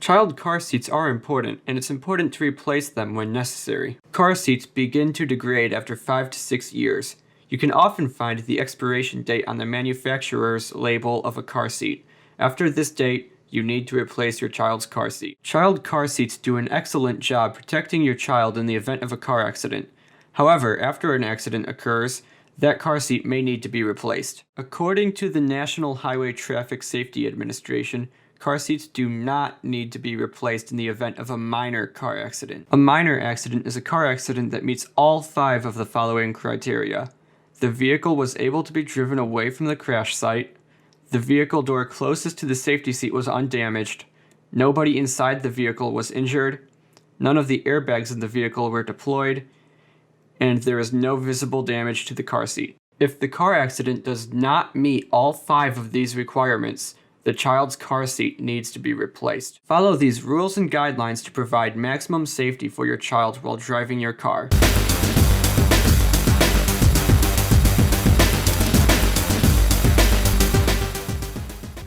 Child car seats are important, and it's important to replace them when necessary. Car seats begin to degrade after 5 to 6 years. You can often find the expiration date on the manufacturer's label of a car seat. After this date, you need to replace your child's car seat. Child car seats do an excellent job protecting your child in the event of a car accident. However, after an accident occurs, that car seat may need to be replaced. According to the National Highway Traffic Safety Administration, car seats do not need to be replaced in the event of a minor car accident. A minor accident is a car accident that meets all 5 of the following criteria. The vehicle was able to be driven away from the crash site. The vehicle door closest to the safety seat was undamaged. Nobody inside the vehicle was injured. None of the airbags in the vehicle were deployed. And there is no visible damage to the car seat. If the car accident does not meet all 5 of these requirements, the child's car seat needs to be replaced. Follow these rules and guidelines to provide maximum safety for your child while driving your car.